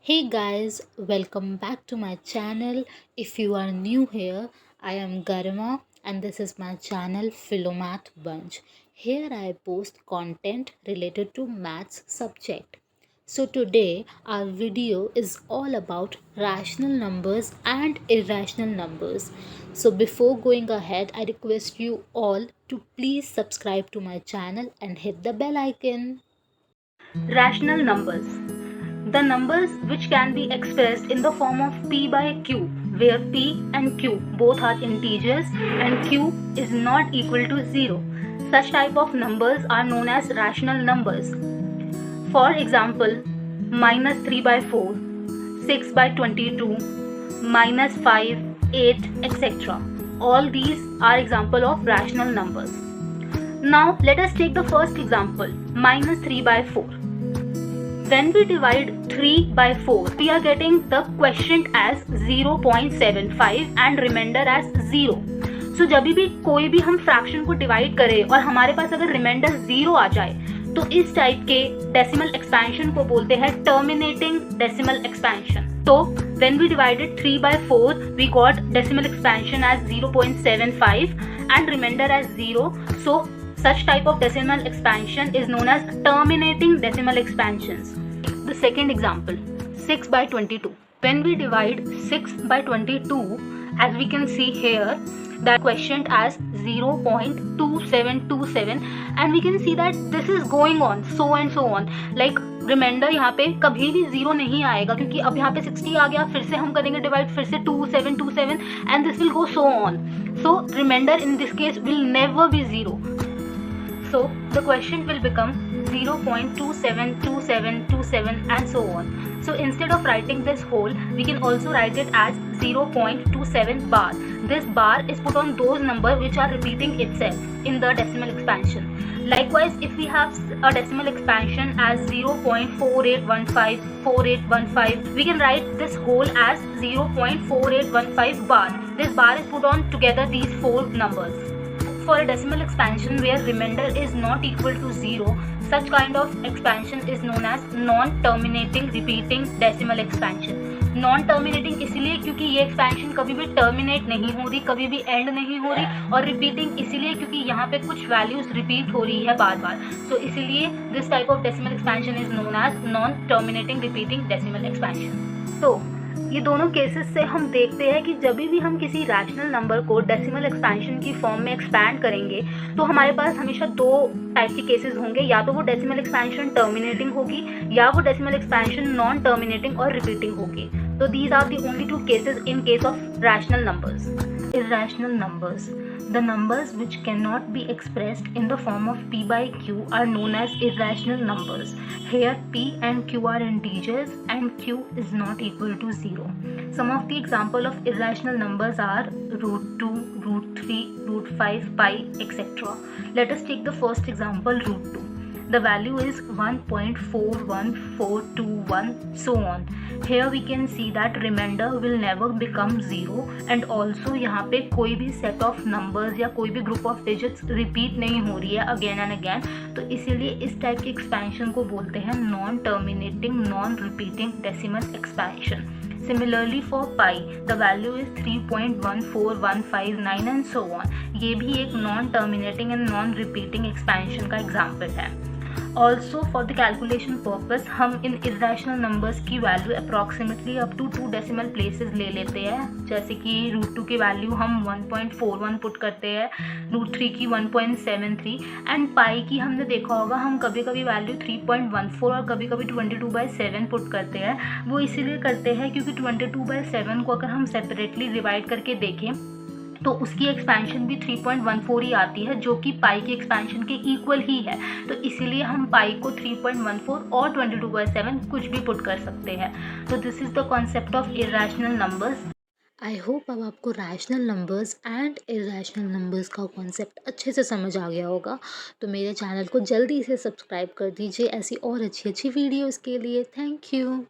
Hey guys, welcome back to my channel. If you are new here, I am Garima and this is my channel Philomath Bunch. Here I post content related to maths subject. So today our video is all about rational numbers and irrational numbers. So before going ahead, I request you all to please subscribe to my channel and hit the bell icon. Rational numbers. The numbers which can be expressed in the form of p by q, where p and q both are integers and q is not equal to 0. Such type of numbers are known as rational numbers. For example, minus 3 by 4, 6 by 22, minus 5, 8, etc. All these are example of rational numbers. Now let us take the first example, minus 3 by 4. When we divide 3 by 4, we are getting the quotient as 0.75 and remainder as 0. So जब भी कोई भी हम fraction को divide करें और हमारे पास अगर रिमाइंडर 0 आ जाए तो इस टाइप के डेसिमल एक्सपेंशन को बोलते हैं terminating decimal expansion. So when we divided 3 by 4, we got decimal expansion as 0.75 and remainder as 0. So such type of decimal expansion is known as terminating decimal expansions. The second example, 6 by 22. When we divide 6 by 22, as we can see here, that quotient as 0.2727 and we can see that this is going on so and so on. Like reminder यहाँ पे कभी भी 0 नहीं आएगा क्योंकि अब यहाँ पे 60 आ गया, फिर से हम करेंगे डिवाइड, फिर से 2727 and this will go so on. So reminder in this case will never be 0. So the quotient will become 0.272727 and so on. So instead of writing this whole, we can also write it as 0.27 bar. This bar is put on those numbers which are repeating itself in the decimal expansion. Likewise, if we have a decimal expansion as 0.4815, we can write this whole as 0.4815 bar. This bar is put on together these four numbers. For a decimal expansion where remainder is not equal to 0, such kind of expansion is known as non-terminating repeating decimal expansion. Non-terminating इसलिए क्योंकि ये expansion कभी भी terminate नहीं हो रही, कभी भी end नहीं हो रही, और repeating इसलिए क्योंकि यहाँ पे कुछ values repeat हो रही है बार बार. So इसीलिए this type of decimal expansion is known as non-terminating repeating decimal expansion. तो ये दोनों केसेस से हम देखते हैं कि जब भी हम किसी रैशनल नंबर को डेसिमल एक्सपेंशन की फॉर्म में एक्सपैंड करेंगे तो हमारे पास हमेशा दो टाइप के केसेस होंगे, या तो वो डेसिमल एक्सपेंशन टर्मिनेटिंग होगी या वो डेसिमल एक्सपेंशन नॉन टर्मिनेटिंग और रिपीटिंग होगी. तो these are the only two cases in case of rational numbers. Irrational numbers. The numbers which cannot be expressed in the form of p by q are known as irrational numbers. Here p and q are integers and q is not equal to 0. Some of the example of irrational numbers are root 2, root 3, root 5, pi, etc. Let us take the first example, root 2. The value is 1.41421 so on. Here we can see that remainder will never become 0 and also यहाँ पे कोई भी set of numbers या कोई भी group of digits repeat नहीं हो रही है again and again. तो इसीलिए इस type के expansion को बोलते हैं non-terminating non-repeating decimal expansion. Similarly for pi, the value is 3.14159 and so on. ये भी एक non-terminating and non-repeating expansion का example है. Also for the calculation purpose हम इन irrational numbers की value approximately up to 2 decimal places ले लेते हैं. जैसे कि root 2 की value हम 1.41 पुट करते हैं, root 3 की 1.73 and pi की हमने देखा होगा हम कभी कभी value 3.14 और कभी कभी 22/7 पुट करते हैं. वो इसीलिए करते हैं क्योंकि 22/7 को अगर हम separately divide करके देखें तो उसकी एक्सपेंशन भी 3.14 ही आती है जो कि पाई की एक्सपेंशन के इक्वल ही है. तो इसीलिए हम पाई को 3.14 और 22/7 कुछ भी पुट कर सकते हैं. तो this is the concept of irrational numbers. I hope अब आपको rational numbers and irrational numbers का कॉन्सेप्ट अच्छे से समझ आ गया होगा. तो मेरे चैनल को जल्दी से सब्सक्राइब कर दीजिए ऐसी और अच्छी अच्छी वीडियोस के लिए. Thank you.